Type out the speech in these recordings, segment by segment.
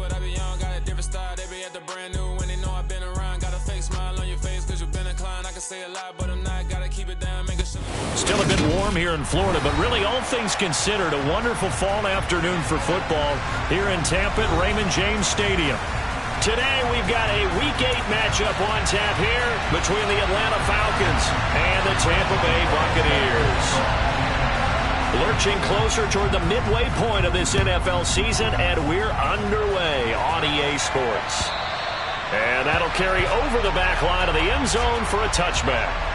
but I be young, got a different style. They be at the brand new when they know I've been around. Got a fake smile on your face cause you've been inclined. I can say a lot, but I'm not. Gotta keep it down, make a sure. Still a bit warm here in Florida, but really all things considered, a wonderful fall afternoon for football here in Tampa at Raymond James Stadium. Today we've got a Week 8 matchup on tap here between the Atlanta Falcons and the Tampa Bay Buccaneers. Lurching closer toward the midway point of this NFL season, and we're underway on EA Sports. And that'll carry over the back line of the end zone for a touchback.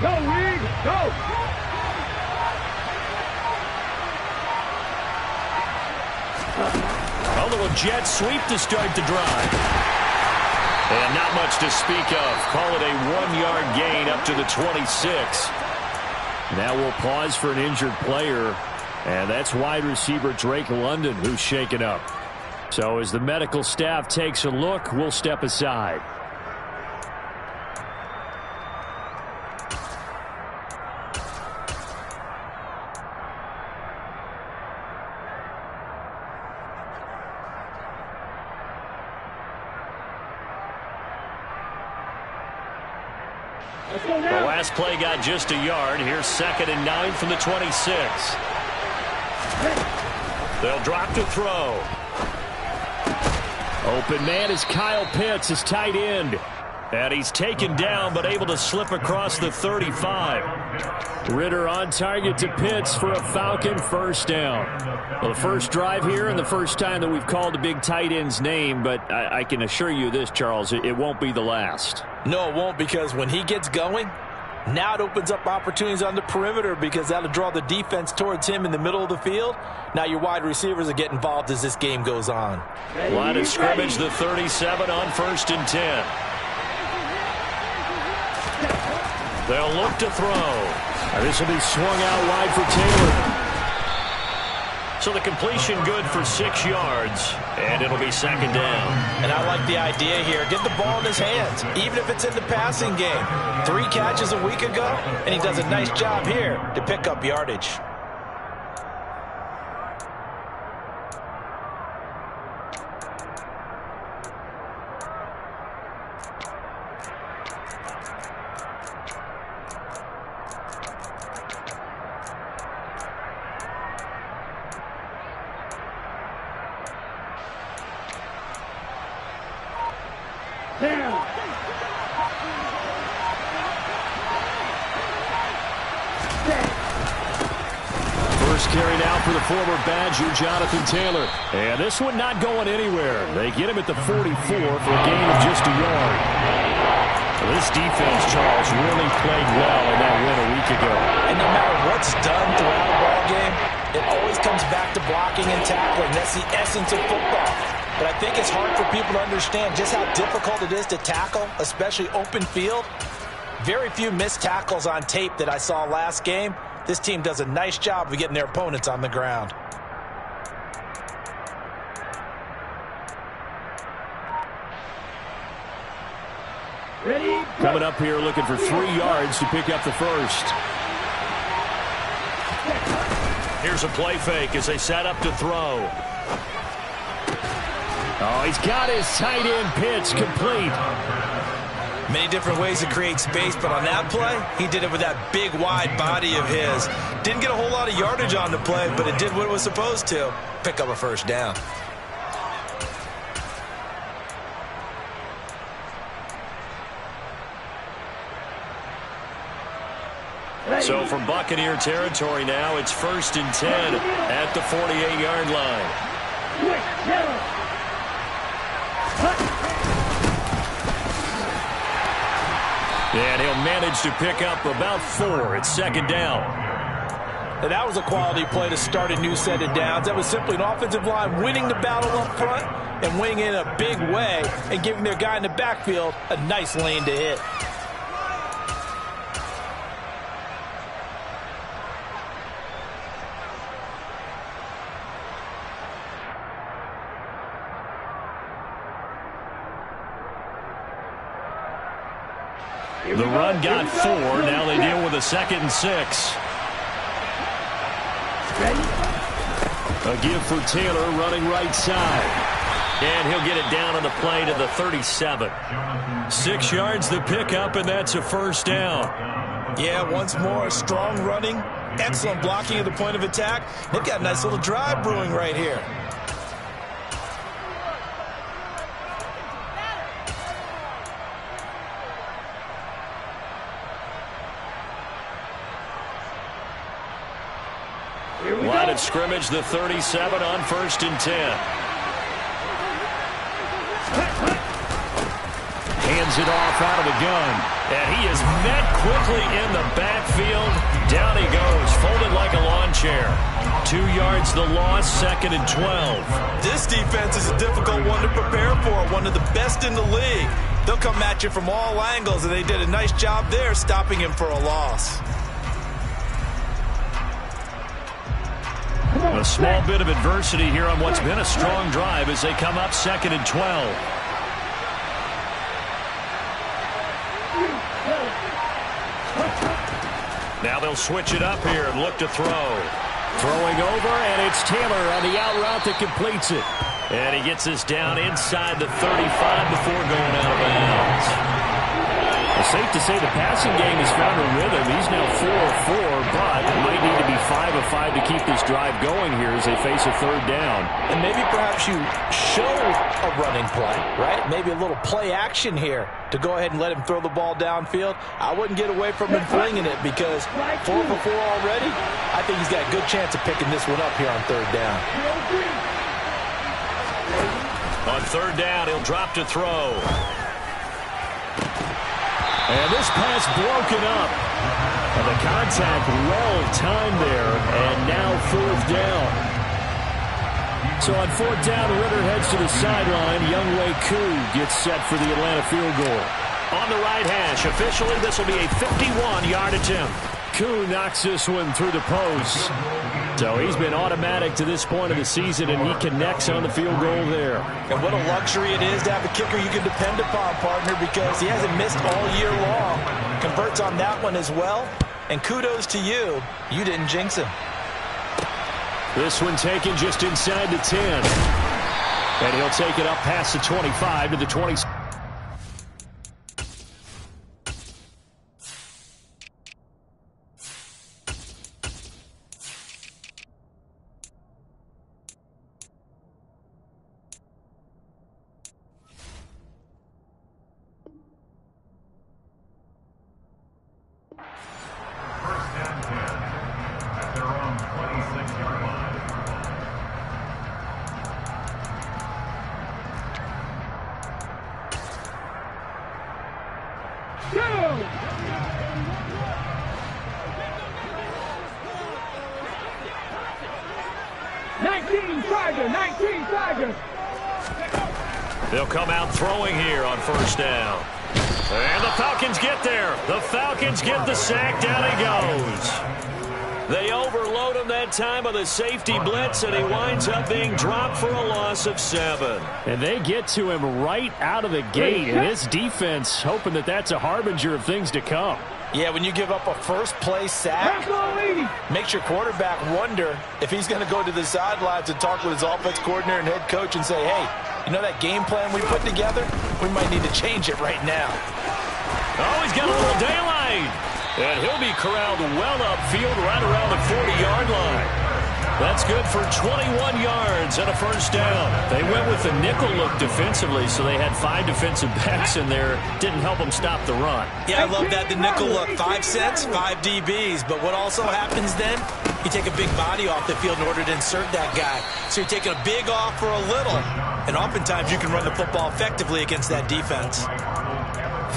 Go, Reed, go! A little jet sweep to start the drive. And not much to speak of. Call it a 1-yard gain up to the 26. Now we'll pause for an injured player, and that's wide receiver Drake London who's shaken up. So as the medical staff takes a look, we'll step aside. The last play got just a yard. Here's 2nd and 9 from the 26. They'll drop to throw. Open man is Kyle Pitts, his tight end. And he's taken down but able to slip across the 35. Ritter on target to Pitts for a Falcon first down. Well, the first drive here and the first time that we've called a big tight end's name, but I can assure you this, Charles, it won't be the last. No, it won't, because when he gets going, now it opens up opportunities on the perimeter because that'll draw the defense towards him in the middle of the field. Now your wide receivers will get involved as this game goes on. Line of scrimmage, the 37 on 1st and 10. They'll look to throw. This will be swung out wide for Taylor. So the completion good for 6 yards, and it'll be 2nd down. And I like the idea here. Get the ball in his hands, even if it's in the passing game. 3 catches a week ago, and he does a nice job here to pick up yardage. First carry now for the former Badger, Jonathan Taylor. And this one not going anywhere. They get him at the 44 for a gain of just a yard. This defense, Charles, really played well in that win a week ago. And no matter what's done throughout a ball game, it always comes back to blocking and tackling. That's the essence of football. But I think it's hard for people to understand just how difficult it is to tackle, especially open field. Very few missed tackles on tape that I saw last game. This team does a nice job of getting their opponents on the ground. Ready? Coming up here looking for 3 yards to pick up the first. Here's a play fake as they set up to throw. Oh, he's got his tight end Pitts complete. Many different ways to create space, but on that play, he did it with that big, wide body of his. Didn't get a whole lot of yardage on the play, but it did what it was supposed to. Pick up a first down. So from Buccaneer territory now, it's 1st and 10 at the 48-yard line. Quick, And he'll manage to pick up about 4. It's second down. And that was a quality play to start a new set of downs. That was simply an offensive line winning the battle up front and winning in a big way and giving their guy in the backfield a nice lane to hit. The run got 4. Now they deal with a 2nd and 6. A give for Taylor running right side. And he'll get it down on the play to the 37. 6 yards the pickup, and that's a first down. Yeah, once more, strong running, excellent blocking at the point of attack. They've got a nice little drive brewing right here. Line of scrimmage, the 37 on 1st and 10. Hands it off out of the gun. And he is met quickly in the backfield. Down he goes, folded like a lawn chair. 2 yards the loss, 2nd and 12. This defense is a difficult one to prepare for, one of the best in the league. They'll come at you from all angles, and they did a nice job there stopping him for a loss. A small bit of adversity here on what's been a strong drive as they come up 2nd and 12. Now they'll switch it up here and look to throw. Throwing over, and it's Taylor on the out route that completes it. And he gets this down inside the 35 before going out of bounds. It's safe to say the passing game has found a rhythm. He's now 4 of 4, but might need to be 5 of 5 to keep this drive going here as they face a 3rd down. And maybe perhaps you show a running play, right? Maybe a little play action here to go ahead and let him throw the ball downfield. I wouldn't get away from him flinging it because 4 for 4 already. I think he's got a good chance of picking this one up here on 3rd down. On 3rd down, he'll drop to throw. And this pass broken up. And the contact well timed there. And now 4th down. So on 4th down, Ritter heads to the sideline. Younghoe Koo gets set for the Atlanta field goal. On the right hash, officially this will be a 51-yard attempt. Koo knocks this one through the post. So he's been automatic to this point of the season, and he connects on the field goal there. And what a luxury it is to have a kicker you can depend upon, partner, because he hasn't missed all year long. Converts on that one as well. And kudos to you. You didn't jinx him. This one taken just inside the 10. And he'll take it up past the 25 to the 20. They'll come out throwing here on 1st down. And the Falcons get there. The Falcons get the sack. Down he goes. They overload him that time with a safety blitz, and he winds up being dropped for a loss of 7. And they get to him right out of the gate. And his defense hoping that that's a harbinger of things to come. Yeah, when you give up a first-play sack, makes your quarterback wonder if he's going to go to the sidelines and talk with his offense coordinator and head coach and say, hey, you know that game plan we put together? We might need to change it right now. Oh, he's got a little daylight. And he'll be corralled well upfield right around the 40-yard line. That's good for 21 yards and a first down. They went with the nickel look defensively, so they had 5 defensive backs in there. Didn't help them stop the run. Yeah, I love that, the nickel look. 5 cents, 5 DBs. But what also happens then, you take a big body off the field in order to insert that guy. So you're taking a big off for a little. And oftentimes you can run the football effectively against that defense.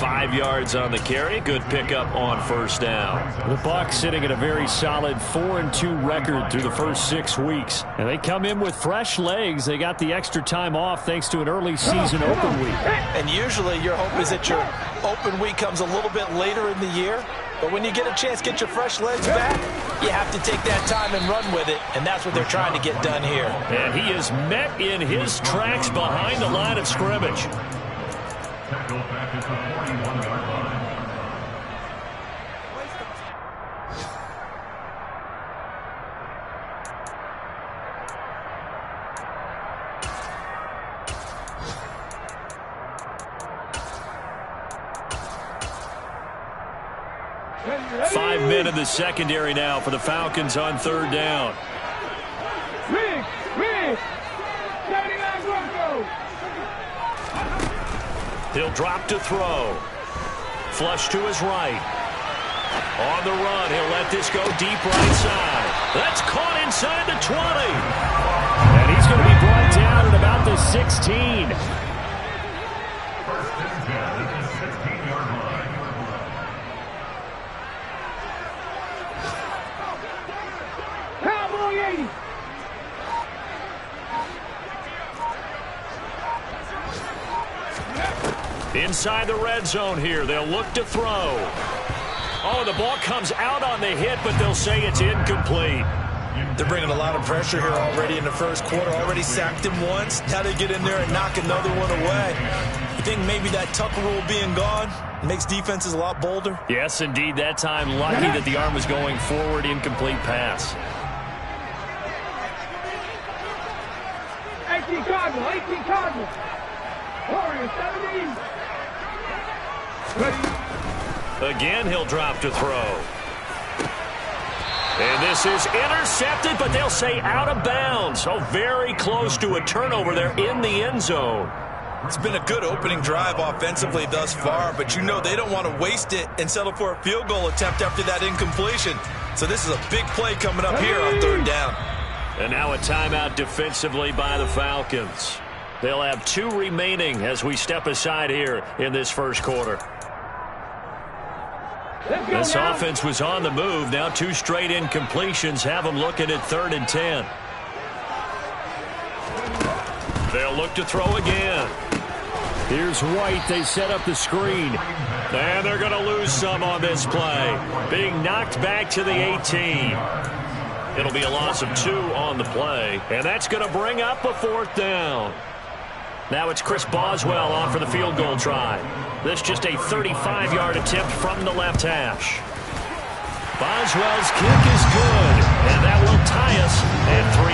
5 yards on the carry. Good pickup on first down. The Bucs sitting at a very solid 4-2 record through the first 6 weeks. And they come in with fresh legs. They got the extra time off thanks to an early season open week. And usually your hope is that your open week comes a little bit later in the year. But when you get a chance to get your fresh legs back, you have to take that time and run with it. And that's what they're trying to get done here. And he is met in his tracks behind the line of scrimmage. Back at the 41-yard line. Five men in the secondary now for the Falcons on third down. He'll drop to throw. Flush to his right. On the run, he'll let this go deep right side. That's caught inside the 20. And he's going to be brought down at about the 16. First and 10 at the 16-yard line. Cowboy 80. Inside the red zone here. They'll look to throw. Oh, the ball comes out on the hit, but they'll say it's incomplete. They're bringing a lot of pressure here already in the first quarter. Already sacked him once. Now they get in there and knock another one away. You think maybe that Tucker rule being gone makes defenses a lot bolder? Yes, indeed. That time, lucky that the arm was going forward. Incomplete pass. 18 Cardinal. Warriors 17. Again, he'll drop to throw. And this is intercepted, but they'll say out of bounds. Oh, very close to a turnover there in the end zone. It's been a good opening drive offensively thus far, but you know they don't want to waste it and settle for a field goal attempt after that incompletion. So this is a big play coming up here on third down. And now a timeout defensively by the Falcons. They'll have 2 remaining as we step aside here in this first quarter. This offense was on the move. Now 2 straight incompletions have them looking at 3rd and 10. They'll look to throw again. Here's White. They set up the screen. And they're going to lose some on this play. Being knocked back to the 18. It'll be a loss of 2 on the play. And that's going to bring up a 4th down. Now it's Chris Boswell on for the field goal try. This just a 35-yard attempt from the left hash. Boswell's kick is good, and that will tie us at 3-3.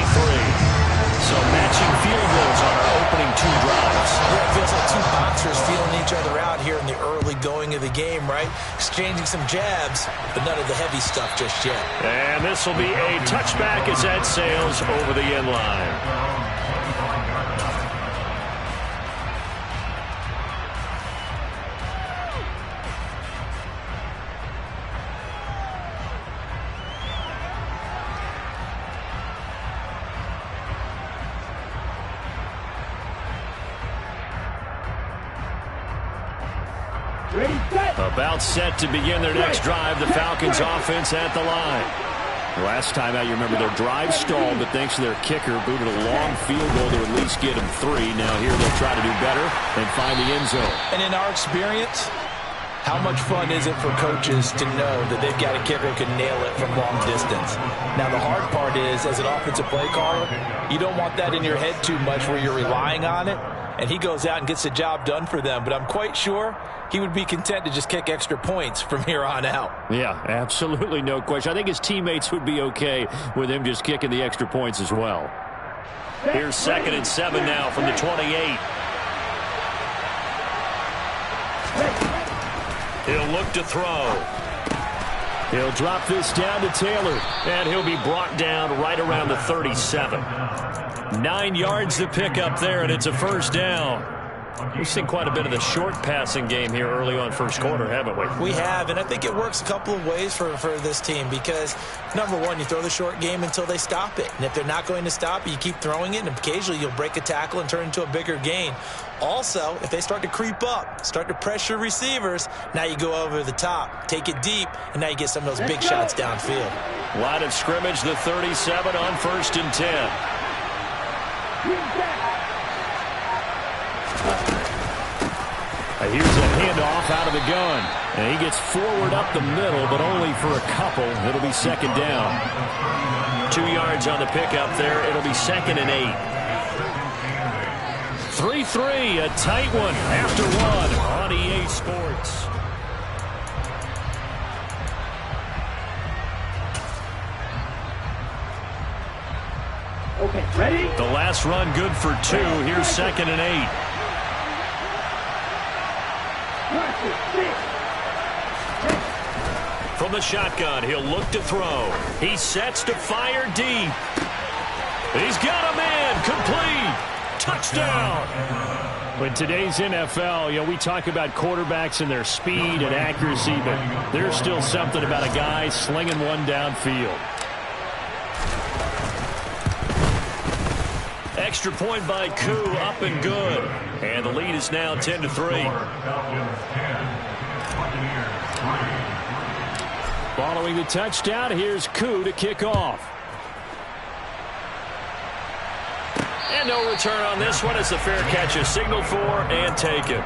So matching field goals on our opening 2 drives. Yeah, it feels like 2 boxers feeling each other out here in the early going of the game, right? Exchanging some jabs, but none of the heavy stuff just yet. And this will be a touchback as that sails over the end line. About set to begin their next drive. The Falcons offense at the line. Last time out, you remember their drive stalled, but thanks to their kicker, booted a long field goal to at least get them 3. Now here they'll try to do better and find the end zone. And in our experience, how much fun is it for coaches to know that they've got a kicker who can nail it from long distance? Now the hard part is, as an offensive play caller, you don't want that in your head too much where you're relying on it. And he goes out and gets the job done for them. But I'm quite sure he would be content to just kick extra points from here on out. Yeah, absolutely no question. I think his teammates would be okay with him just kicking the extra points as well. Here's 2nd and 7 now from the 28. He'll look to throw. He'll drop this down to Taylor, and he'll be brought down right around the 37. 9 yards to pick up there, and it's a 1st down. We've seen quite a bit of the short passing game here early on first quarter, haven't we? We have, and I think it works a couple of ways for this team because, number one, you throw the short game until they stop it. And if they're not going to stop it, you keep throwing it, and occasionally you'll break a tackle and turn into a bigger gain. Also, if they start to creep up, start to pressure receivers, now you go over the top, take it deep, and now you get some of those big shots downfield. Line of scrimmage, the 37 on 1st and 10. Here's a handoff out of the gun. And he gets forward up the middle, but only for a couple. It'll be 2nd down. 2 yards on the pickup there. It'll be 2nd and 8. 3-3, a tight one after one on EA Sports. Okay, ready? The last run good for 2. Here's 2nd and 8. From the shotgun, he'll look to throw. He sets to fire deep. He's got a man. Complete. Touchdown. In today's NFL, we talk about quarterbacks and their speed and accuracy, but there's still something about a guy slinging one downfield. Extra point by Koo, up and good. And the lead is now 10-3. Following the touchdown, here's Koo to kick off. And no return on this one as the fair catch is signaled for and taken.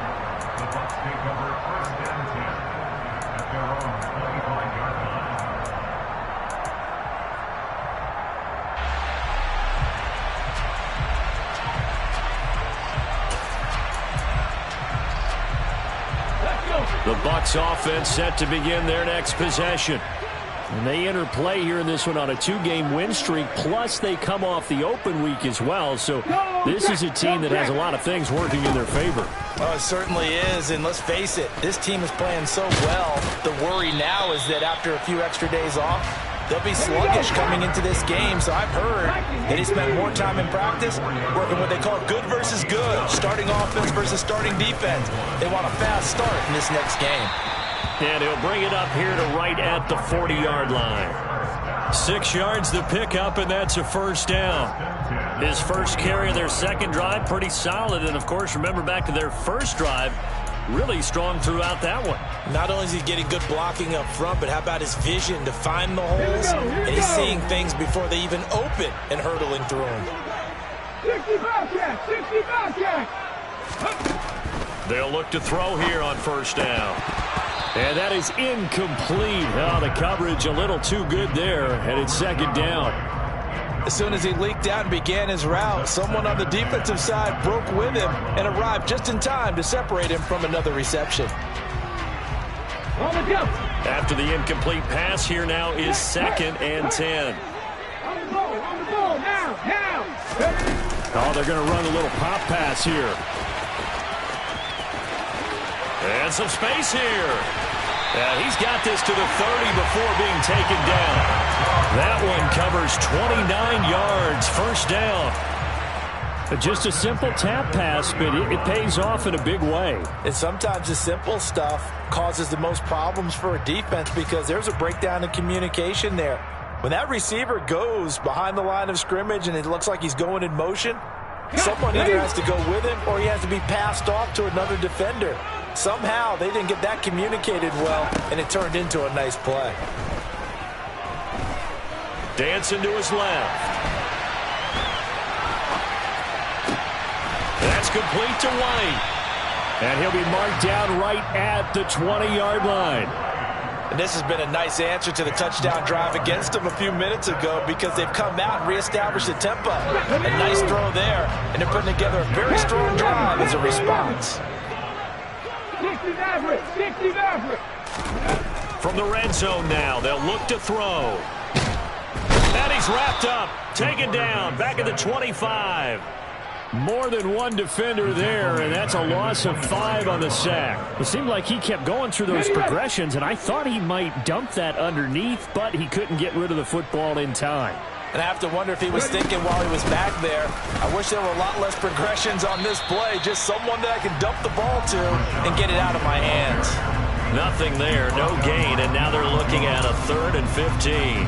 The Bucs offense set to begin their next possession. And they enter play here in this one on a 2-game win streak, plus they come off the open week as well. So this is a team that has a lot of things working in their favor. Oh, it certainly is, and let's face it, this team is playing so well. The worry now is that after a few extra days off, they'll be sluggish coming into this game. So I've heard that he spent more time in practice working what they call good versus good, starting offense versus starting defense. They want a fast start in this next game. And he'll bring it up here to right at the 40-yard line. 6 yards the pickup, and that's a 1st down. His first carry of their second drive, pretty solid. And, of course, remember back to their first drive, really strong throughout that one. Not only is he getting good blocking up front, but how about his vision to find the holes? And he's seeing things before they even open and hurdling through them. 60 Bobcat! 60 Bobcat! They'll look to throw here on 1st down. And that is incomplete. Oh, the coverage a little too good there, and it's 2nd down. As soon as he leaked out and began his route, someone on the defensive side broke with him and arrived just in time to separate him from another reception. On the jump! After the incomplete pass, here now is 2nd and 10. On the ball, now! Oh, they're going to run a little pop pass here. And some space here. Yeah, he's got this to the 30 before being taken down. That one covers 29 yards, 1st down. Just a simple tap pass, but it pays off in a big way. And sometimes the simple stuff causes the most problems for a defense because there's a breakdown in communication there. When that receiver goes behind the line of scrimmage and it looks like he's going in motion, someone either has to go with him or he has to be passed off to another defender. Somehow they didn't get that communicated well, and it turned into a nice play. Dancing to his left. That's complete to White. And he'll be marked down right at the 20-yard line. And this has been a nice answer to the touchdown drive against them a few minutes ago because they've come out and reestablished the tempo. A nice throw there, and they're putting together a very strong drive as a response. 60 Maverick! 60 Maverick! From the red zone now, they'll look to throw. And he's wrapped up, taken down, back at the 25. More than one defender there, and that's a loss of 5 on the sack. It seemed like he kept going through those progressions, and I thought he might dump that underneath, but he couldn't get rid of the football in time. And I have to wonder if he was thinking while he was back there, I wish there were a lot less progressions on this play, just someone that I can dump the ball to and get it out of my hands. Nothing there, no gain, and now they're looking at a 3rd and 15.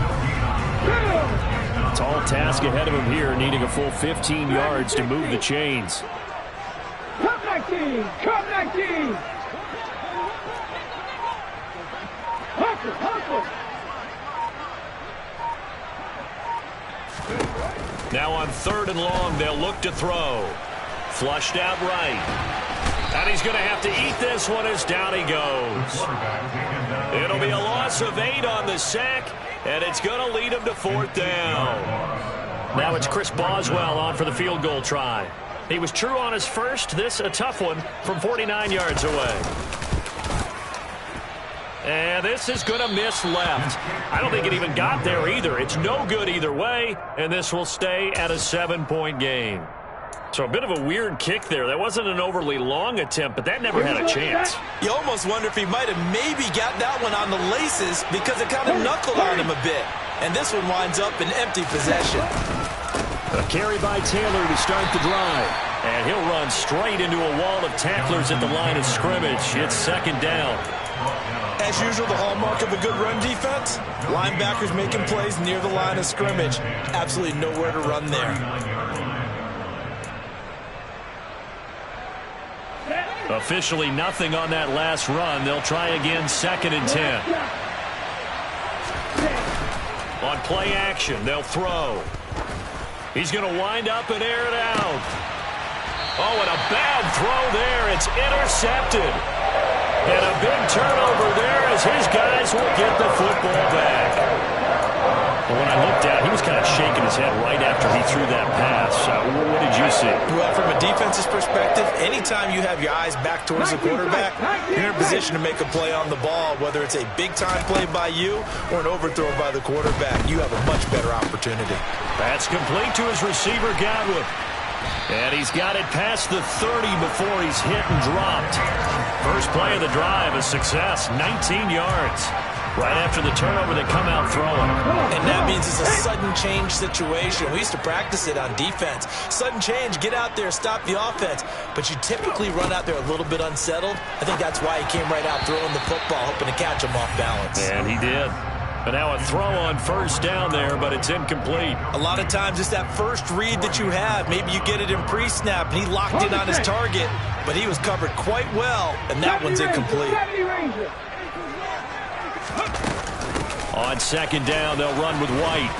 Tall task ahead of him here, needing a full 15 yards to move the chains. Come back team! Come back team! Hustle! Hustle! Now on 3rd and long, they'll look to throw. Flushed out right. And he's going to have to eat this one as down he goes. It'll be a loss of 8 on the sack, and it's going to lead him to 4th down. Now it's Chris Boswell on for the field goal try. He was true on his first. This a tough one from 49 yards away. And this is going to miss left. I don't think it even got there either. It's no good either way, and this will stay at a 7-point game. So a bit of a weird kick there. That wasn't an overly long attempt, but that never had a chance. You almost wonder if he might have maybe got that one on the laces because it kind of knuckled on him a bit. And this one winds up in empty possession. A carry by Taylor to start the drive. And he'll run straight into a wall of tacklers at the line of scrimmage. It's 2nd down. As usual, the hallmark of a good run defense, linebackers making plays near the line of scrimmage. Absolutely nowhere to run there. Officially nothing on that last run. They'll try again 2nd and 10. On play action, they'll throw. He's going to wind up and air it out. Oh, and a bad throw there. It's intercepted. And a big turnover there as his guys will get the football back. Well, when I looked down, he was kind of shaking his head right after he threw that pass. What did you see? Well, from a defense's perspective, anytime you have your eyes back towards the quarterback, you're in a position to make a play on the ball, whether it's a big-time play by you or an overthrow by the quarterback. You have a much better opportunity. That's complete to his receiver, Godwin. And he's got it past the 30 before he's hit and dropped. First play of the drive, a success, 19 yards. Right after the turnover, they come out throwing. And that means it's a sudden change situation. We used to practice it on defense. Sudden change, get out there, stop the offense. But you typically run out there a little bit unsettled. I think that's why he came right out throwing the football, hoping to catch him off balance. And he did. But now a throw on 1st down there, but it's incomplete. A lot of times it's that first read that you have. Maybe you get it in pre-snap, and he locked in on his target, but he was covered quite well, and that one's incomplete. On 2nd down, they'll run with White.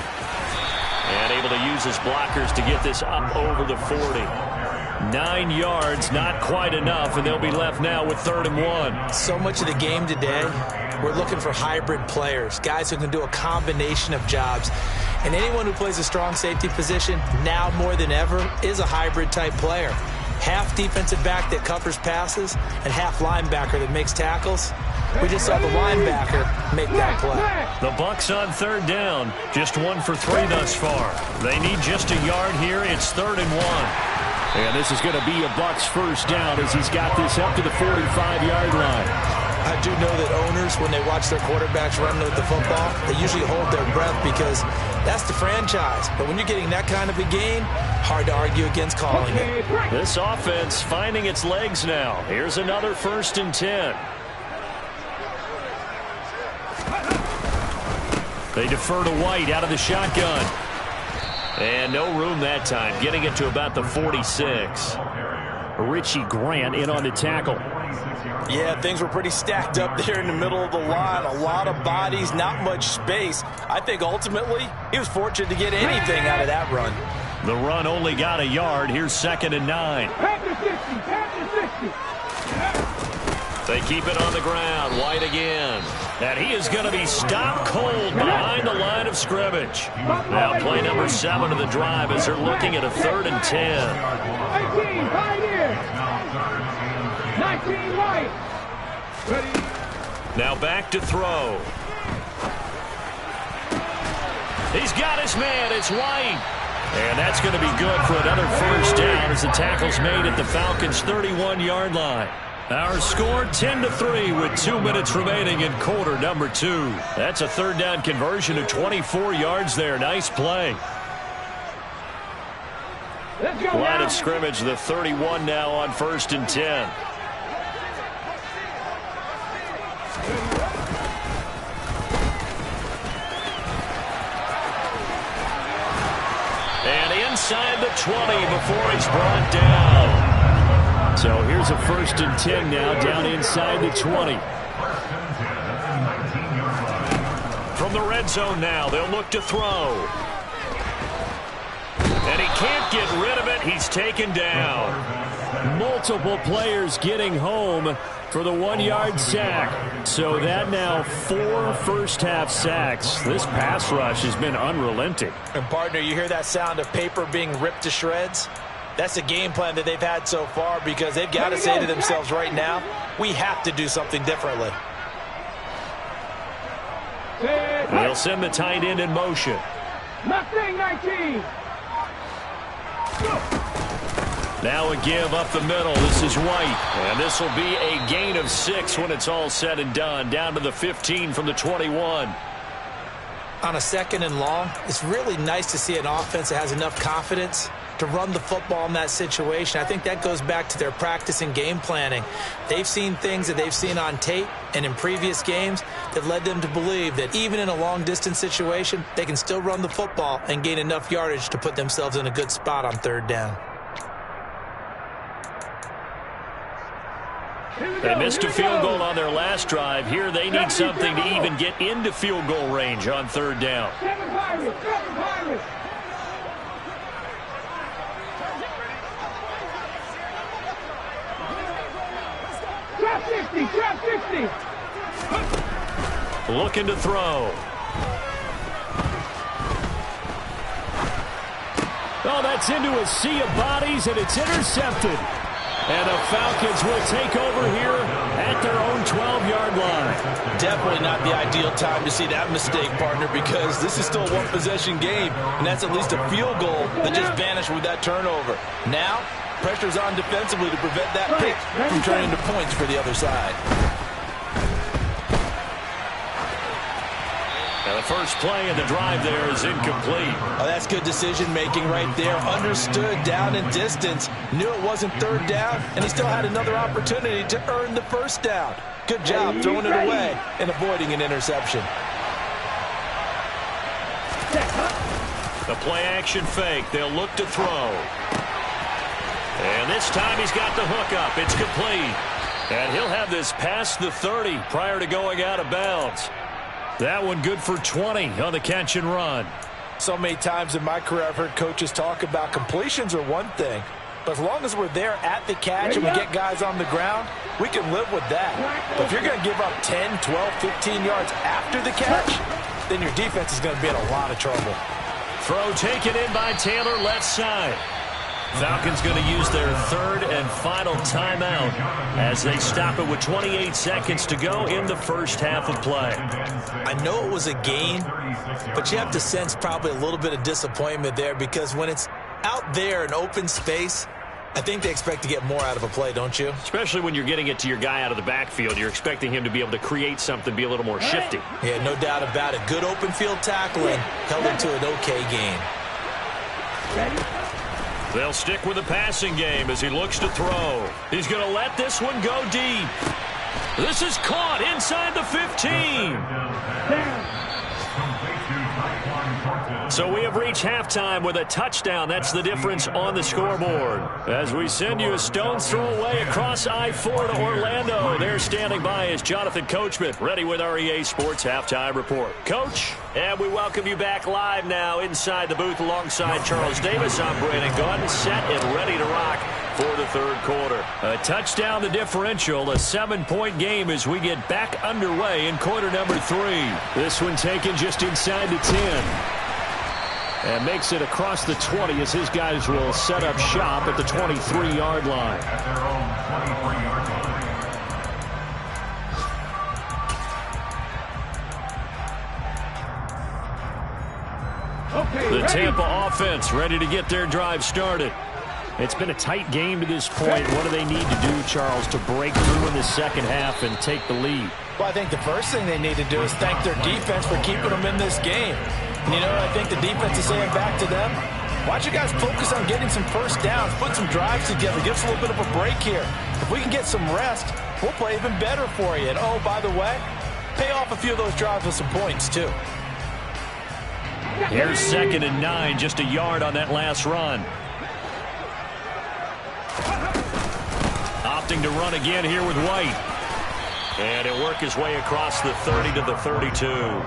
And able to use his blockers to get this up over the 40. 9 yards, not quite enough, and they'll be left now with 3rd and 1. So much of the game today, we're looking for hybrid players, guys who can do a combination of jobs. And anyone who plays a strong safety position, now more than ever, is a hybrid-type player. Half defensive back that covers passes and half linebacker that makes tackles. We just saw the linebacker make that play. The Bucs on 3rd down, just 1 for 3 thus far. They need just a yard here. It's 3rd and 1. And this is going to be a Bucs 1st down as he's got this up to the 45-yard line. I do know that owners, when they watch their quarterbacks run with the football, they usually hold their breath because that's the franchise. But when you're getting that kind of a game, hard to argue against calling it. This offense finding its legs now. Here's another 1st and 10. They defer to White out of the shotgun. And no room that time, getting it to about the 46. Richie Grant in on the tackle. Yeah, things were pretty stacked up there in the middle of the line. A lot of bodies, not much space. I think ultimately he was fortunate to get anything out of that run. The run only got a yard. Here's 2nd and 9. They keep it on the ground. White again. And he is going to be stopped cold behind the line of scrimmage. Now play number 7 of the drive as they're looking at a 3rd and 10. 18, Pioneer. 19, White. Now back to throw. He's got his man. It's White. And that's going to be good for another 1st down as the tackle's made at the Falcons' 31-yard line. Our score 10-3 with 2 minutes remaining in quarter number 2. That's a 3rd down conversion of 24 yards there. Nice play. Let's go. Line of scrimmage, the 31 now on 1st and 10. And inside the 20 before he's brought down. So here's a 1st and 10 now, down inside the 20. From the red zone now, they'll look to throw. And he can't get rid of it. He's taken down. Multiple players getting home for the 1-yard sack. So that now 4 first-half sacks. This pass rush has been unrelenting. And, partner, you hear that sound of paper being ripped to shreds? That's the game plan that they've had so far because they've got to say to themselves right now, we have to do something differently. They'll send the tight end in motion. Mustang 19. Now a give up the middle. This is White. And this will be a gain of 6 when it's all said and done. Down to the 15 from the 21. On a 2nd and long, it's really nice to see an offense that has enough confidence to run the football in that situation. I think that goes back to their practice and game planning. They've seen things that they've seen on tape and in previous games that led them to believe that even in a long-distance situation, they can still run the football and gain enough yardage to put themselves in a good spot on 3rd down. They missed a field goal on their last drive. Here they need something to even get into field goal range on 3rd down. 7 Pirates. 7 Pirates. Trap 60. Trap 60. Looking to throw. Oh, that's into a sea of bodies, and it's intercepted. And the Falcons will take over here at their own 12-yard line. Definitely not the ideal time to see that mistake, partner, because this is still a one-possession game, and that's at least a field goal that just vanished with that turnover. Now, pressure's on defensively to prevent that pick from turning into points for the other side. Now the first play of the drive there is incomplete. Oh, that's good decision-making right there. Understood down and distance. Knew it wasn't 3rd down, and he still had another opportunity to earn the 1st down. Good job throwing it away and avoiding an interception. The play-action fake. They'll look to throw. And this time he's got the hook up. It's complete. And he'll have this past the 30 prior to going out of bounds. That one good for 20 on the catch and run. So many times in my career I've heard coaches talk about completions are one thing, but as long as we're there at the catch and we get guys on the ground, we can live with that. But if you're going to give up 10, 12, 15 yards after the catch, then your defense is going to be in a lot of trouble. Throw taken in by Taylor, left side. Falcons going to use their 3rd and final timeout as they stop it with 28 seconds to go in the first half of play. I know it was a gain, but you have to sense probably a little bit of disappointment there because when it's out there in open space, I think they expect to get more out of a play, don't you? Especially when you're getting it to your guy out of the backfield. You're expecting him to be able to create something, be a little more shifty. Yeah, no doubt about it. Good open field tackling held into an okay game. Ready? They'll stick with the passing game as he looks to throw. He's going to let this one go deep. This is caught inside the 15. So we have reached halftime with a touchdown. That's the difference on the scoreboard. As we send you a stone's throw away across I-4 to Orlando. There standing by is Jonathan Coachman, ready with our EA Sports Halftime Report. Coach, and we welcome you back live now inside the booth alongside Charles Davis. I'm Brandon Gaudin, set and ready to rock for the 3rd quarter. A touchdown the differential, a 7-point game as we get back underway in quarter number 3. This one taken just inside the 10. And makes it across the 20 as his guys will set up shop at the 23-yard line. At their own 23-yard line. The Tampa offense ready to get their drive started. It's been a tight game to this point. What do they need to do, Charles, to break through in the second half and take the lead? Well, I think the first thing they need to do is thank their defense for keeping them in this game. And you know what I think the defense is saying back to them? Why don't you guys focus on getting some first downs, put some drives together, give us a little bit of a break here. If we can get some rest, we'll play even better for you. And, oh, by the way, pay off a few of those drives with some points, too. Here's 2nd and 9, just a yard on that last run. Opting to run again here with White. And he'll work his way across the 30 to the 32.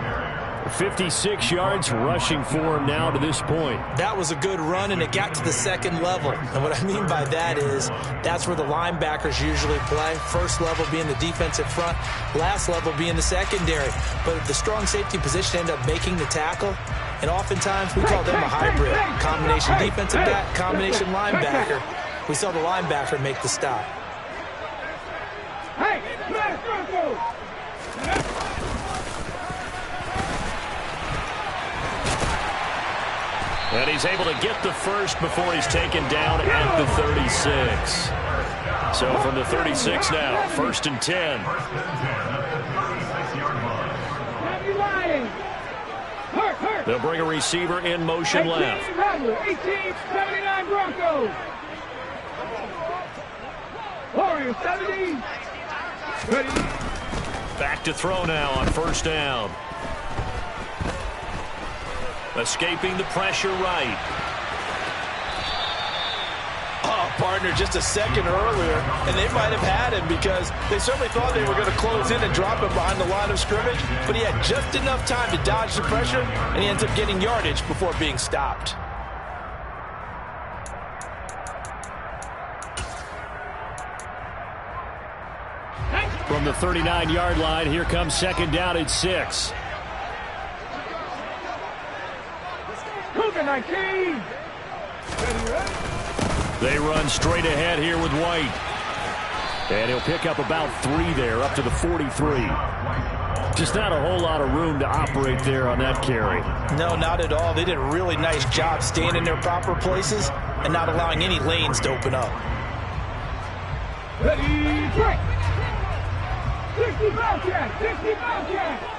56 yards rushing for him now to this point. That was a good run, and it got to the second level. And what I mean by that is that's where the linebackers usually play. First level being the defensive front, last level being the secondary. But if the strong safety position end up making the tackle, and oftentimes we call them a hybrid. Combination defensive back, combination linebacker. We saw the linebacker make the stop. Hey, smash Broncos! And he's able to get the first before he's taken down at the 36. So from the 36 now, 1st and 10. They'll bring a receiver in motion left. 1879 Broncos. Warriors 70. Ready. Back to throw now on 1st down. Escaping the pressure right. Oh, partner, just a second earlier, and they might have had him because they certainly thought they were going to close in and drop him behind the line of scrimmage, but he had just enough time to dodge the pressure, and he ends up getting yardage before being stopped. From the 39-yard line, here comes 2nd down at 6. 19. They run straight ahead here with White. And he'll pick up about 3 there, up to the 43. Just not a whole lot of room to operate there on that carry. No, not at all. They did a really nice job staying in their proper places and not allowing any lanes to open up. Ready, break. 60 Bobcat, 60 Bobcat.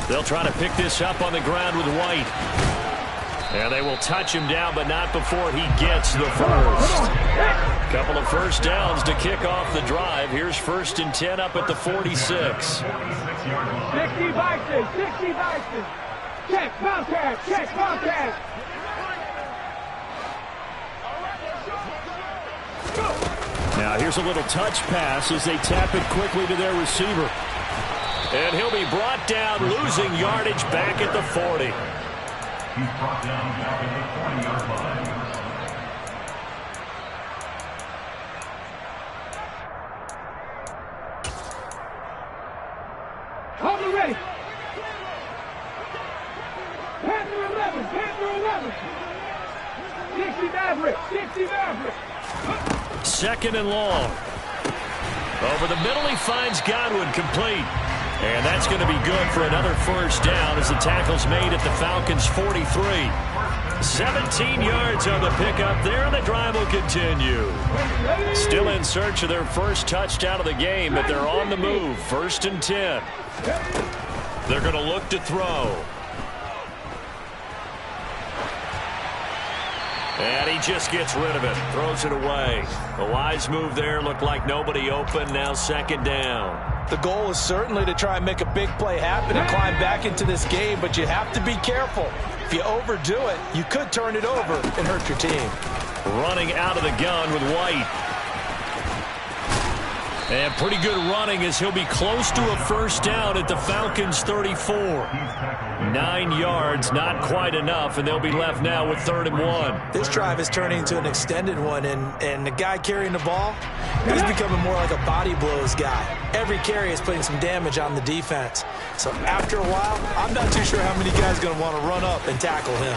They'll try to pick this up on the ground with White. And they will touch him down, but not before he gets the first. Couple of first downs to kick off the drive. Here's 1st and 10 up at the 46. 60 Bison, 60 Bison. Check, Bobcat, check, Bobcat. Now here's a little touch pass as they tap it quickly to their receiver. And he'll be brought down, losing yardage back at the 40. He's brought down back at the 40-yard line. Hold it ready. Panther 11, Panther 11. 60 Maverick, 60 Maverick. 2nd and long. Over the middle, he finds Godwin, complete. And that's going to be good for another first down as the tackle's made at the Falcons' 43. 17 yards on the pickup there, and the drive will continue. Still in search of their first touchdown of the game, but they're on the move. 1st and 10. They're going to look to throw. And he just gets rid of it, throws it away. A wise move there, looked like nobody open, now 2nd down. The goal is certainly to try and make a big play happen and climb back into this game, but you have to be careful. If you overdo it, you could turn it over and hurt your team. Running out of the gun with White. And pretty good running as he'll be close to a first down at the Falcons' 34. 9 yards, not quite enough, and they'll be left now with 3rd and 1. This drive is turning into an extended one, and the guy carrying the ball, he's becoming more like a body blows guy. Every carry is putting some damage on the defense. So after a while, I'm not too sure how many guys are going to want to run up and tackle him.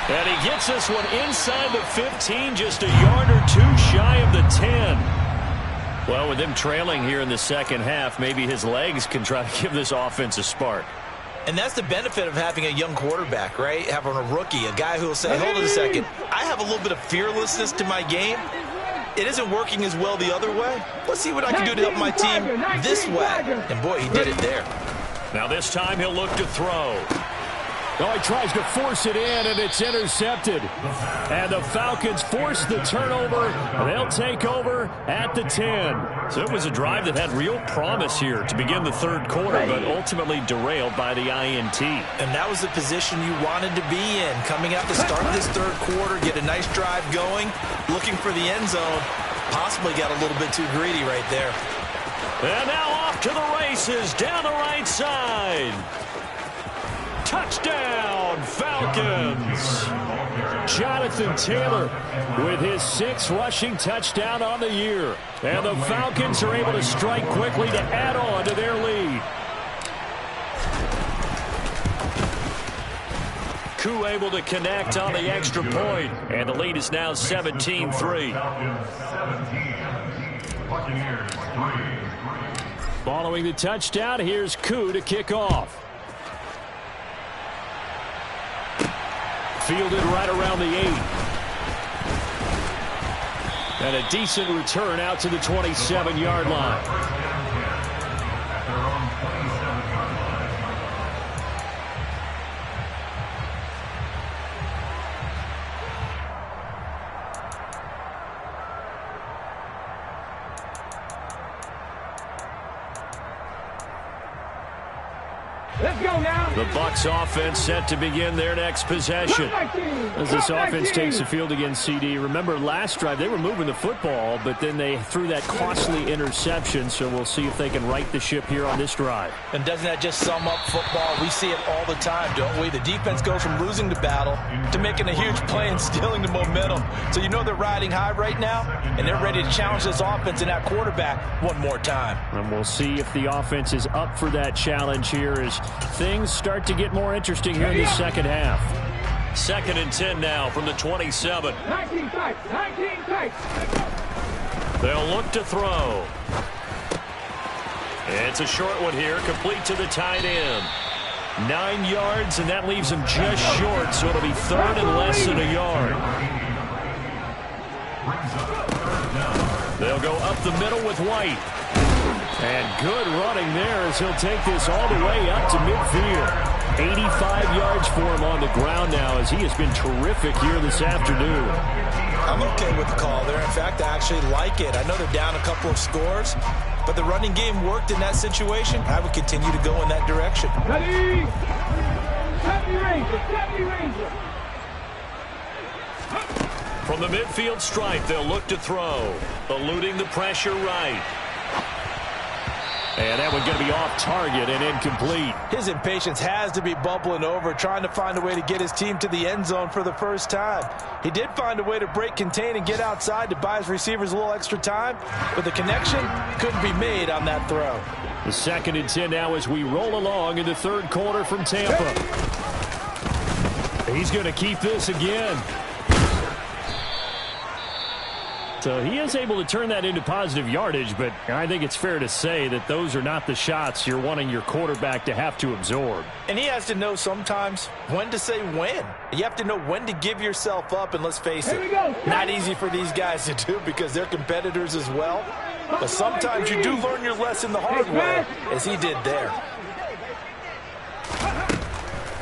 And he gets this one inside the 15, just a yard or 2 shy of the 10. Well, with them trailing here in the second half, maybe his legs can try to give this offense a spark. And that's the benefit of having a young quarterback, right? Having a rookie, a guy who will say, hold on a second, I have a little bit of fearlessness to my game. It isn't working as well the other way. Let's see what I can do to help my team this way. And boy, he did it there. Now this time he'll look to throw. Oh, he tries to force it in, and it's intercepted. And the Falcons force the turnover. They'll take over at the 10. So it was a drive that had real promise here to begin the third quarter, but ultimately derailed by the INT. And that was the position you wanted to be in. Coming out to start this third quarter, get a nice drive going, looking for the end zone. Possibly got a little bit too greedy right there. And now off to the races down the right side. Touchdown, Falcons! Jonathan Taylor with his 6th rushing touchdown on the year. And the Falcons are able to strike quickly to add on to their lead. Koo able to connect on the extra point. And the lead is now 17-3. Following the touchdown, here's Koo to kick off. Fielded right around the 8. And a decent return out to the 27-yard line. Let's go now. The Bucs offense set to begin their next possession. As this offense takes the field against CD. Remember last drive they were moving the football, but then they threw that costly interception, so we'll see if they can right the ship here on this drive. And doesn't that just sum up football? We see it all the time, don't we? The defense goes from losing the battle to making a huge play and stealing the momentum. So you know they're riding high right now, and they're ready to challenge this offense and that quarterback one more time. And we'll see if the offense is up for that challenge here as things start to get more interesting here in the second half. 2nd and 10 now from the 27. 19 tights. They'll look to throw. It's a short one here, complete to the tight end. 9 yards, and that leaves him just short, so it'll be 3rd and less than a yard. They'll go up the middle with White. And good running there as he'll take this all the way up to midfield. 85 yards for him on the ground now as he has been terrific here this afternoon. I'm okay with the call there. In fact, I actually like it. I know they're down a couple of scores, but the running game worked in that situation. I would continue to go in that direction. Ready? 70 Ranger. From the midfield stripe, they'll look to throw. Eluding the pressure right. And that one going to be off target and incomplete. His impatience has to be bubbling over, trying to find a way to get his team to the end zone for the first time. He did find a way to break contain and get outside to buy his receivers a little extra time, but the connection couldn't be made on that throw. The 2nd and 10 now as we roll along in the third quarter from Tampa. He's going to keep this again. So he is able to turn that into positive yardage, but I think it's fair to say that those are not the shots you're wanting your quarterback to have to absorb. And he has to know sometimes when to say when. You have to know when to give yourself up, and let's face it, not easy for these guys to do because they're competitors as well. But sometimes you do learn your lesson the hard way, as he did there.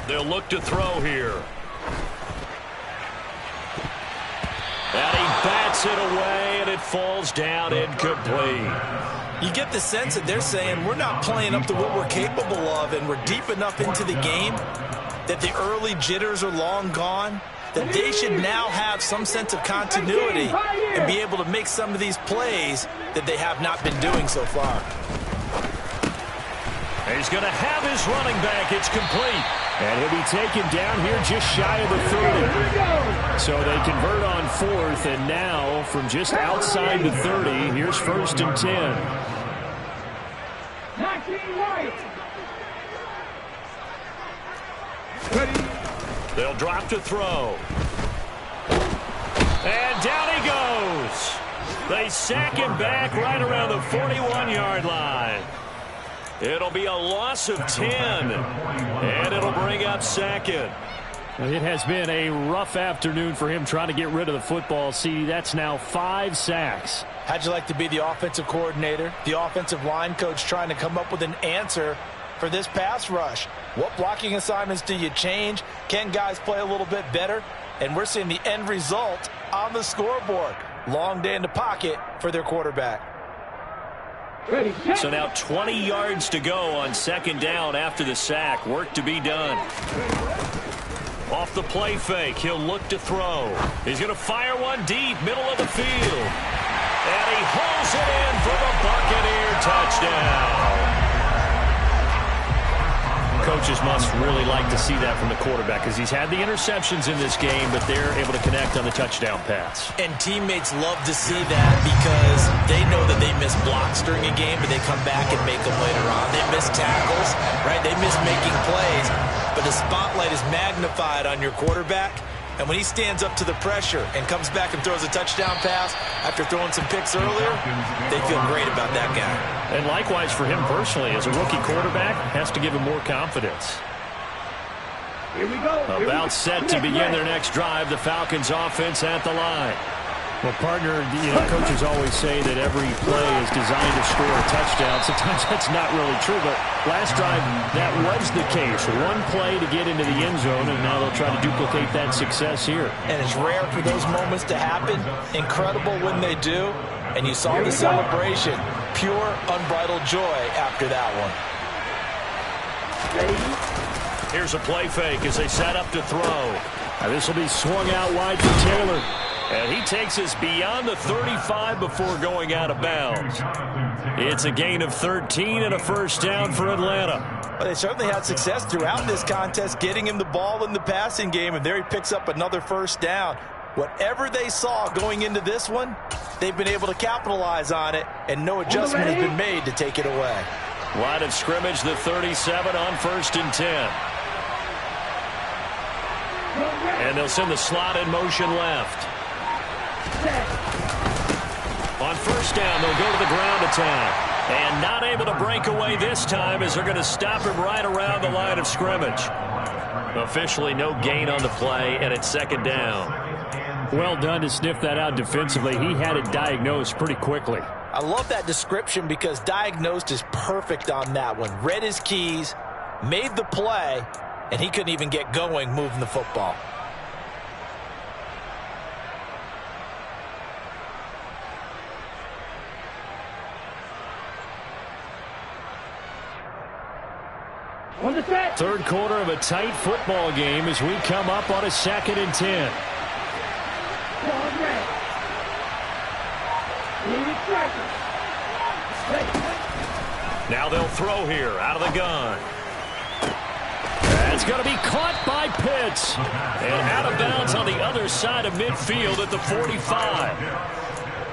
They'll look to throw here. And he bats it away, and it falls down incomplete. You get the sense that they're saying we're not playing up to what we're capable of, and we're deep enough into the game that the early jitters are long gone, that they should now have some sense of continuity and be able to make some of these plays that they have not been doing so far. He's going to have his running back. It's complete. And he'll be taken down here just shy of the 30. So they convert on 4th, and now from just outside the 30, here's 1st and 10. They'll drop to throw. And down he goes. They sack him back right around the 41-yard line. It'll be a loss of 10, and it'll bring up 2nd. It has been a rough afternoon for him trying to get rid of the football. See, that's now 5 sacks. How'd you like to be the offensive coordinator, the offensive line coach trying to come up with an answer for this pass rush. What blocking assignments do you change? Can guys play a little bit better? And we're seeing the end result on the scoreboard. Long day in the pocket for their quarterback. So now 20 yards to go on second down after the sack. Work to be done. Off the play fake, he'll look to throw. He's going to fire one deep, middle of the field. And he hauls it in for the Buccaneer touchdown. Coaches must really like to see that from the quarterback because he's had the interceptions in this game, but they're able to connect on the touchdown pass. And teammates love to see that because they know that they miss blocks during a game, but they come back and make them later on. They miss tackles, right? They miss making plays, but the spotlight is magnified on your quarterback. And when he stands up to the pressure and comes back and throws a touchdown pass after throwing some picks earlier, they feel great about that guy. And likewise for him personally, as a rookie quarterback, has to give him more confidence. Here we go. About set to begin their next drive, the Falcons offense at the line. Well, partner, coaches always say that every play is designed to score a touchdown. Sometimes that's not really true, but last drive, that was the case. One play to get into the end zone, and now they'll try to duplicate that success here. And it's rare for those moments to happen. Incredible when they do. And you saw the celebration. Pure, unbridled joy after that one. Here's a play fake as they set up to throw. Now this will be swung out wide for Taylor. And he takes us beyond the 35 before going out of bounds. It's a gain of 13 and a first down for Atlanta. Well, they certainly had success throughout this contest getting him the ball in the passing game, and there he picks up another first down. Whatever they saw going into this one, they've been able to capitalize on it, and no adjustment has been made to take it away. Line of scrimmage, the 37 on 1st and 10. And they'll send the slot in motion left. On first down, they'll go to the ground attack. And not able to break away this time as they're going to stop him right around the line of scrimmage. Officially no gain on the play, and it's second down. Well done to sniff that out defensively. He had it diagnosed pretty quickly. I love that description because diagnosed is perfect on that one. Read his keys, made the play, and he couldn't even get going moving the football. Third quarter of a tight football game as we come up on a 2nd and 10. Now they'll throw here out of the gun. That's going to be caught by Pitts. And out of bounds on the other side of midfield at the 45.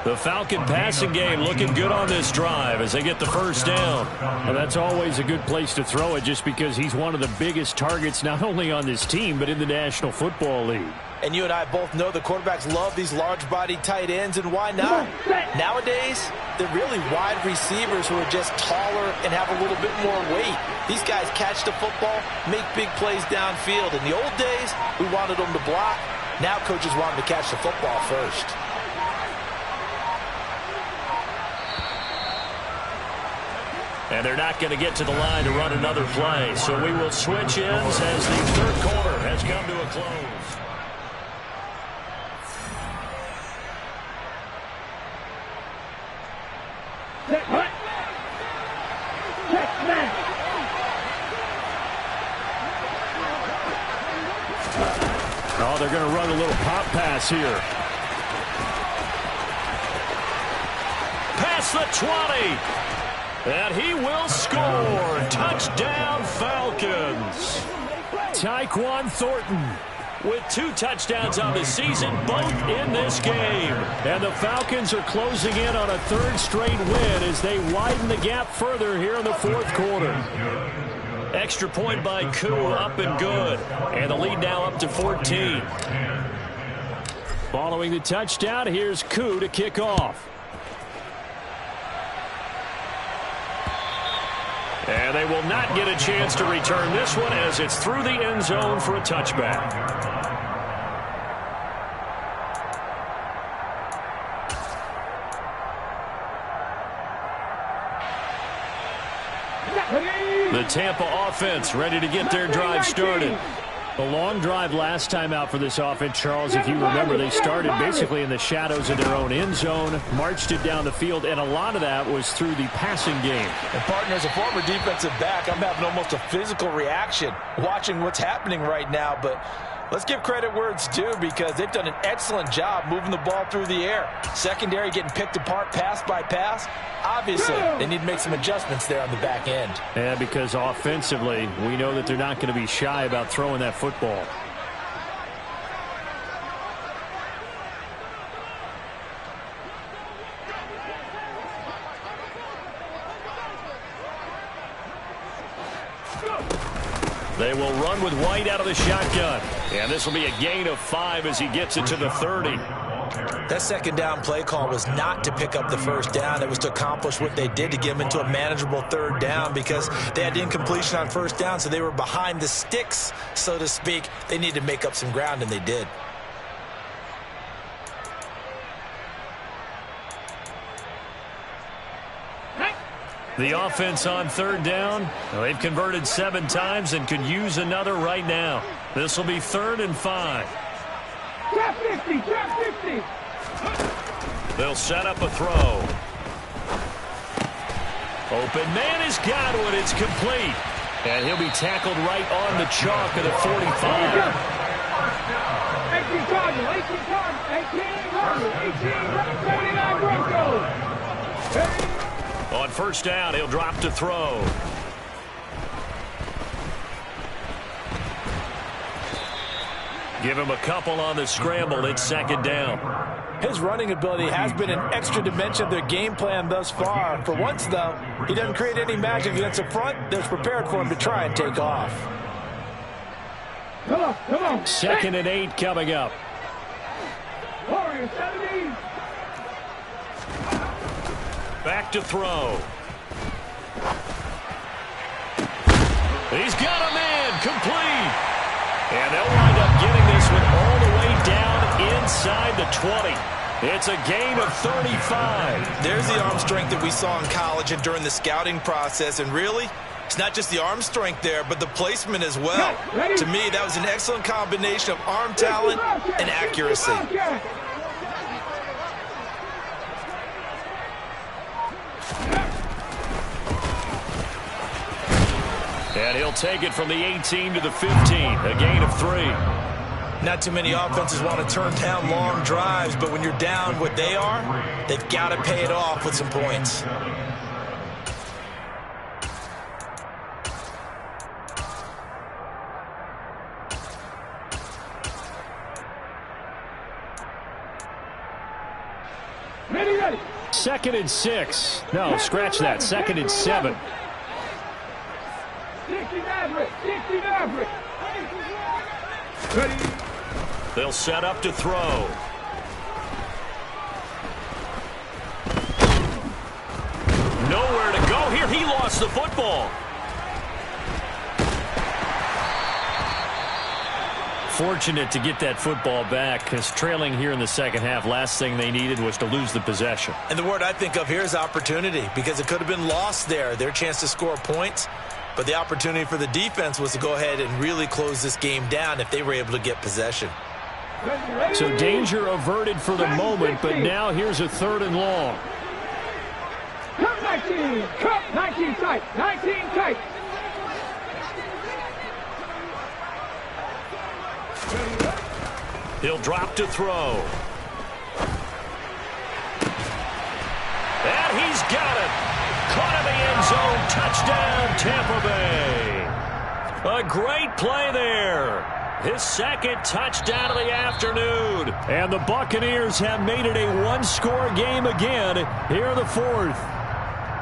The Falcon passing game looking good on this drive as they get the first down. Well, that's always a good place to throw it just because he's one of the biggest targets not only on this team but in the National Football League. And you and I both know the quarterbacks love these large-bodied tight ends, and why not? Nowadays, they're really wide receivers who are just taller and have a little bit more weight. These guys catch the football, make big plays downfield. In the old days, we wanted them to block. Now coaches want them to catch the football first. And they're not going to get to the line to run another play. So we will switch ends as the third quarter has come to a close. Oh, they're going to run a little pop pass here. Past the 20. And he will score. Touchdown, Falcons. Tyquan Thornton with 2 touchdowns on the season, both in this game. And the Falcons are closing in on a 3rd straight win as they widen the gap further here in the 4th quarter. Extra point by Koo, up and good. And the lead now up to 14. Following the touchdown, here's Koo to kick off. And they will not get a chance to return this one as it's through the end zone for a touchback. The The Tampa offense ready to get their drive started. A long drive last time out for this offense, Charles. If you remember, they started basically in the shadows of their own end zone, marched it down the field, and a lot of that was through the passing game. And, partner, as a former defensive back, I'm having almost a physical reaction watching what's happening right now. But let's give credit where it's due, because they've done an excellent job moving the ball through the air. Secondary getting picked apart pass by pass. Obviously, they need to make some adjustments there on the back end. Yeah, because offensively, we know that they're not going to be shy about throwing that football. They will run with White out of the shotgun. And this will be a gain of 5 as he gets it to the 30. That second down play call was not to pick up the first down. It was to accomplish what they did, to get them into a manageable third down, because they had incompletion on first down, so they were behind the sticks, so to speak. They needed to make up some ground, and they did. The offense on third down. They've converted 7 times and could use another right now. This will be 3rd and 5. Trap 50, trap 50. They'll set up a throw. Open man is Godwin. It's complete. And he'll be tackled right on the chalk of the 45. 18 Cardinals, 18 Cardinals, 79 Broncos. On first down, he'll drop to throw. Give him a couple on the scramble. It's 2nd down. His running ability has been an extra dimension of their game plan thus far. For once, though, he doesn't create any magic against the front. They're prepared for him to try and take off. Come on. 2nd and 8 coming up. Warriors, 70. Back to throw. He's got a man, complete. And they'll wind up getting this one all the way down inside the 20. It's a gain of 35. There's the arm strength that we saw in college and during the scouting process. And really, it's not just the arm strength there, but the placement as well. To me, that was an excellent combination of arm talent and accuracy. And he'll take it from the 18 to the 15, a gain of 3. Not too many offenses want to turn down long drives, but when you're down what they are, they've got to pay it off with some points. Ready. 2nd and 6. No, scratch that. 2nd and 7. 60 Maverick. Ready. They'll set up to throw. Nowhere to go here. He lost the football. Fortunate to get that football back, because trailing here in the second half, last thing they needed was to lose the possession. And the word I think of here is opportunity, because it could have been lost there, their chance to score points. But the opportunity for the defense was to go ahead and really close this game down if they were able to get possession. So danger averted for the moment, but now here's a 3rd and long. Cup 19. Cup 19 tight. 19 tight. He'll drop to throw. And he's got it. Caught in the end zone. Touchdown, Tampa Bay. A great play there. His 2nd touchdown of the afternoon. And the Buccaneers have made it a 1-score game again here in the 4th.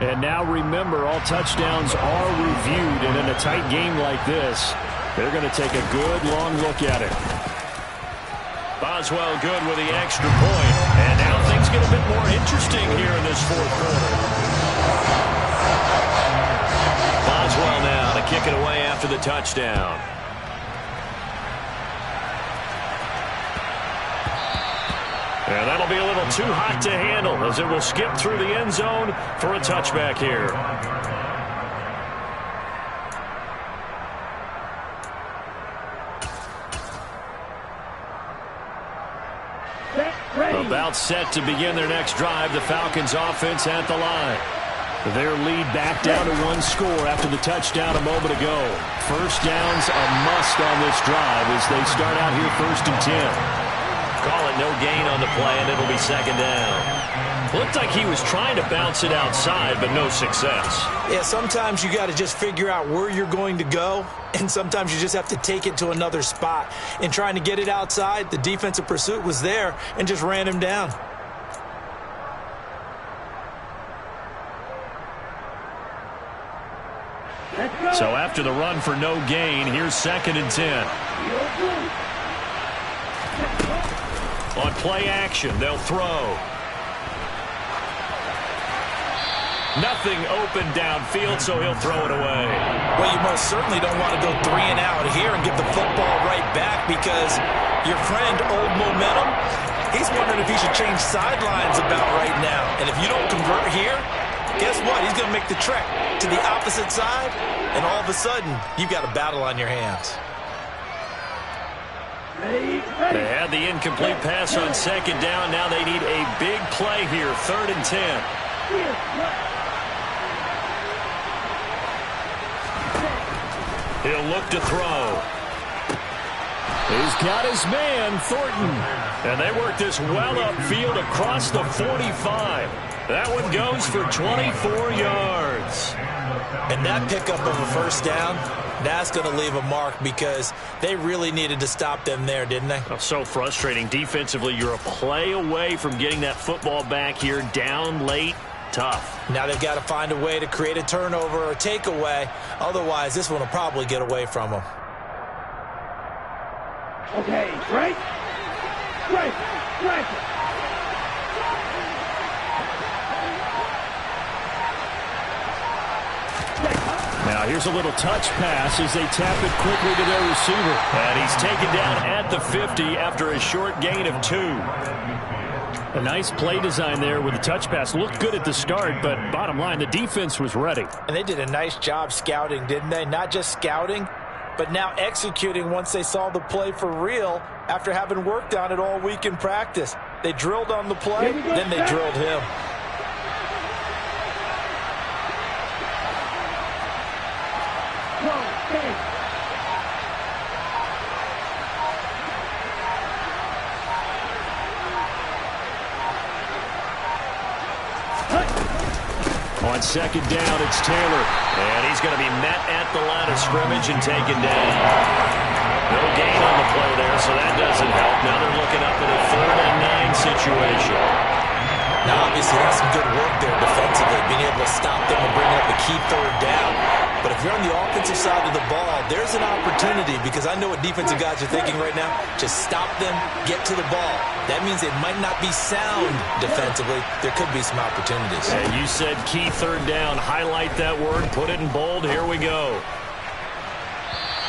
And now remember, all touchdowns are reviewed. And in a tight game like this, they're going to take a good long look at it. Boswell good with the extra point. And now things get a bit more interesting here in this 4th quarter. Boswell now to kick it away after the touchdown. And that'll be a little too hot to handle as it will skip through the end zone for a touchback here. set, ready. About set to begin their next drive, the Falcons offense at the line. Their lead back down to one score after the touchdown a moment ago. First down's a must on this drive as they start out here 1st and 10. Call it no gain on the play, and it'll be 2nd down. Looked like he was trying to bounce it outside, but no success. Yeah, sometimes you got to just figure out where you're going to go, and sometimes you just have to take it to another spot. In trying to get it outside, the defensive pursuit was there and just ran him down. So after the run for no gain, here's 2nd and 10. On play action, they'll throw. Nothing open downfield, so he'll throw it away. Well, you most certainly don't want to go 3 and out here and give the football right back because your friend, Old Momentum, he's wondering if he should change sidelines about right now. And if you don't convert here, guess what? He's going to make the trek to the opposite side, and all of a sudden, you've got a battle on your hands. They had the incomplete pass on 2nd down. Now they need a big play here, 3rd and 10. He'll look to throw. He's got his man, Thornton. And they work this well upfield across the 45. That one goes for 24 yards. And that pickup of a first down, that's going to leave a mark because they really needed to stop them there, didn't they? Oh, so frustrating. Defensively, you're a play away from getting that football back here, down late. Tough. Now they've got to find a way to create a turnover or takeaway. Otherwise, this one will probably get away from them. Okay, right. Now here's a little touch pass as they tap it quickly to their receiver. And he's taken down at the 50 after a short gain of 2. A nice play design there with the touch pass. Looked good at the start, but bottom line, the defense was ready. And they did a nice job scouting, didn't they? Not just scouting, but now executing once they saw the play for real after having worked on it all week in practice. They drilled on the play, then they drilled him. On 2nd down, it's Taylor. And he's going to be met at the line of scrimmage and taken down. No gain on the play there, so that doesn't help. Now they're looking up at a 3rd and 9 situation. Now, obviously, that's some good work there defensively, being able to stop them and bring up a key 3rd down. But if you're on the offensive side of the ball, there's an opportunity because I know what defensive guys are thinking right now. Just stop them, get to the ball. That means it might not be sound defensively. There could be some opportunities. And you said key 3rd down. Highlight that word. Put it in bold. Here we go.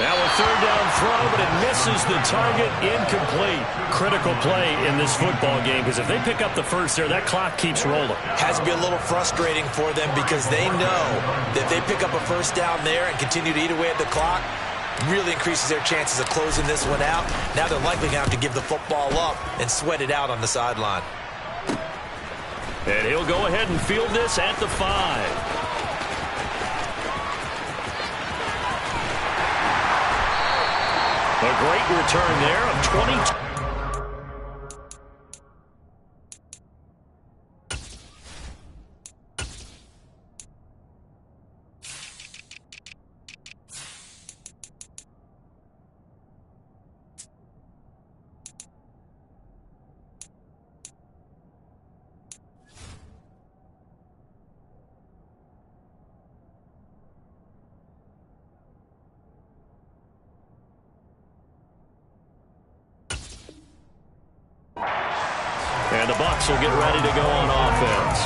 Now a 3rd down throw, but it misses the target. Incomplete. Critical play in this football game because if they pick up the first there, that clock keeps rolling. Has to be a little frustrating for them because they know that they pick up a first down there and continue to eat away at the clock, really increases their chances of closing this one out. Now they're likely going to have to give the football up and sweat it out on the sideline. And he'll go ahead and field this at the 5. A great return there of 22. And the Bucs will get ready to go on offense.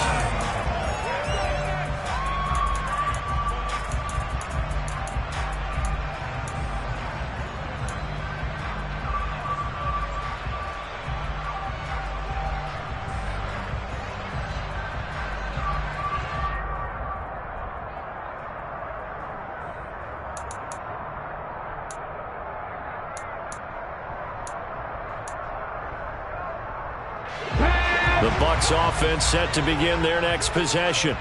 The Bucs offense set to begin their next possession.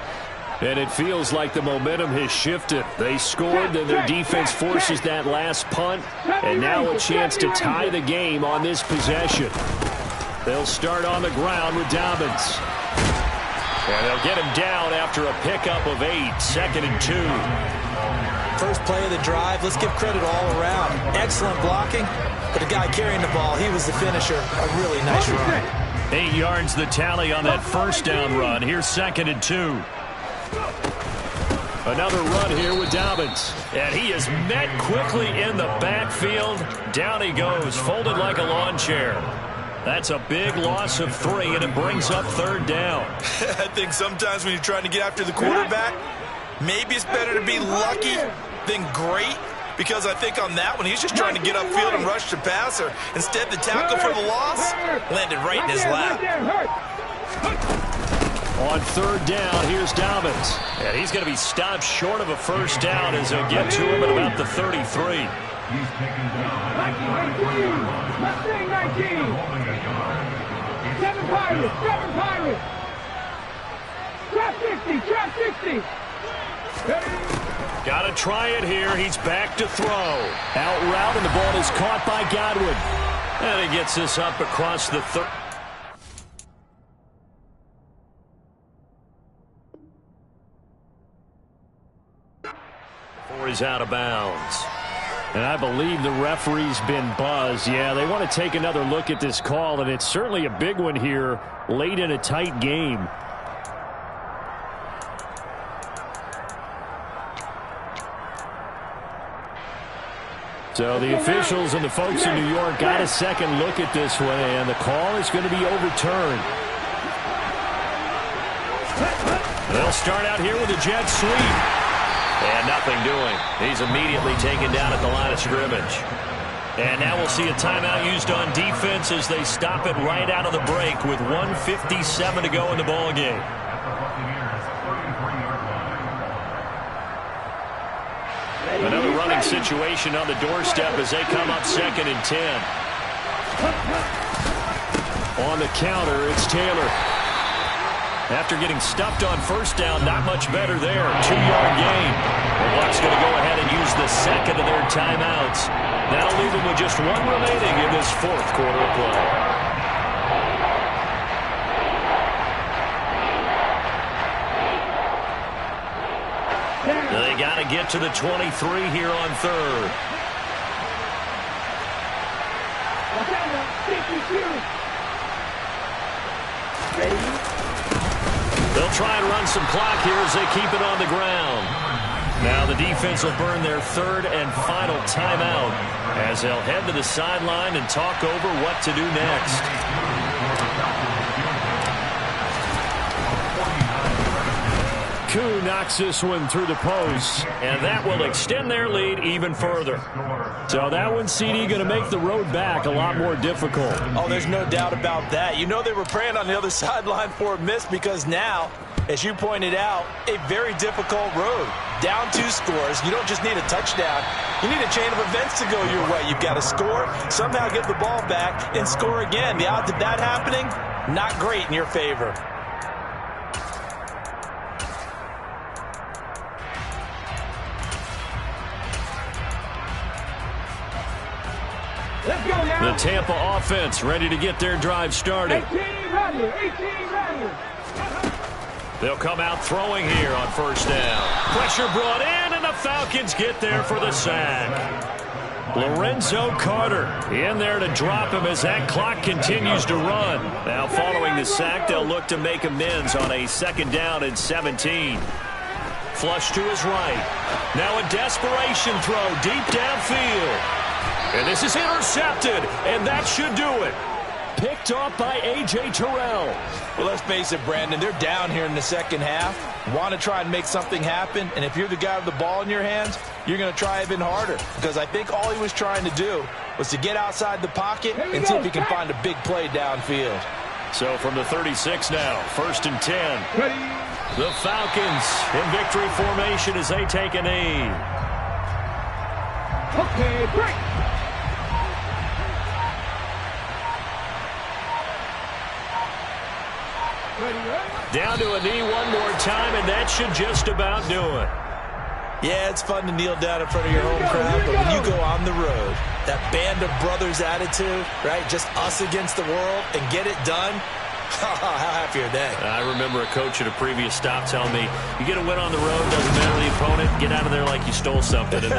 And it feels like the momentum has shifted. They scored, then their defense forces that last punt, and now a chance to tie the game on this possession. They'll start on the ground with Dobbins. And they'll get him down after a pickup of 8, 2nd and 2. First play of the drive, let's give credit all around. Excellent blocking, but the guy carrying the ball, he was the finisher. A really nice run. 8 yards the tally on that first down run. Here's 2nd and 2. Another run here with Dobbins. And he is met quickly in the backfield. Down he goes, folded like a lawn chair. That's a big loss of 3, and it brings up 3rd down. I think sometimes when you're trying to get after the quarterback, maybe it's better to be lucky than great, because I think on that one, he's just trying to get upfield and rush the passer. Instead, the tackle for the loss landed right in his lap. On 3rd down, here's Dobbins. And he's going to be stopped short of a first down as they'll get to him at about the 33. He's taken down. 19. 7 Pirates. Trap 60. Got to try it here. He's back to throw. Out route, and the ball is caught by Godwin. And he gets this up across the 30. Before he's out of bounds. And I believe the referee's been buzzed. Yeah, they want to take another look at this call, and it's certainly a big one here late in a tight game. So the officials and the folks in New York got a second look at this one, and the call is going to be overturned. They'll start out here with a jet sweep. And nothing doing. He's immediately taken down at the line of scrimmage. And now we'll see a timeout used on defense as they stop it right out of the break with 1:57 to go in the ball game. Another running situation on the doorstep as they come up 2nd and 10. On the counter, it's Taylor. After getting stuffed on first down, not much better there. 2-yard gain. The Bucs going to go ahead and use the second of their timeouts. That'll leave them with just 1 remaining in this 4th quarter of play. They got to get to the 23 here on 3rd. They'll try and run some clock here as they keep it on the ground. Now the defense will burn their 3rd and final timeout as they'll head to the sideline and talk over what to do next. Koo knocks this one through the post, and that will extend their lead even further. So that one, CD, going to make the road back a lot more difficult. Oh, there's no doubt about that. You know they were praying on the other sideline for a miss because now, as you pointed out, a very difficult road. Down 2 scores. You don't just need a touchdown. You need a chain of events to go your way. You've got to score, somehow get the ball back, and score again. The odds of that happening, not great in your favor. The Tampa offense ready to get their drive started. 18 ready. They'll come out throwing here on first down. Pressure brought in, and the Falcons get there for the sack. Lorenzo Carter in there to drop him as that clock continues to run. Now following the sack, they'll look to make amends on a 2nd down and 17. Flush to his right. Now a desperation throw deep downfield. And this is intercepted, and that should do it. Picked off by A.J. Terrell. Well, let's face it, Brandon, they're down here in the second half. Want to try and make something happen, and if you're the guy with the ball in your hands, you're going to try even harder, because I think all he was trying to do was to get outside the pocket and see if he can find a big play downfield. So from the 36 now, 1st and 10. The Falcons in victory formation as they take a knee. Okay, break. – 2 Down to a knee one more time, and that should just about do it. Yeah, it's fun to kneel down in front of your home crowd, but when you go on the road, that band of brothers attitude, right, just us against the world, and get it done, how happy are they? I remember a coach at a previous stop telling me, you get a win on the road, doesn't matter the opponent, get out of there like you stole something. And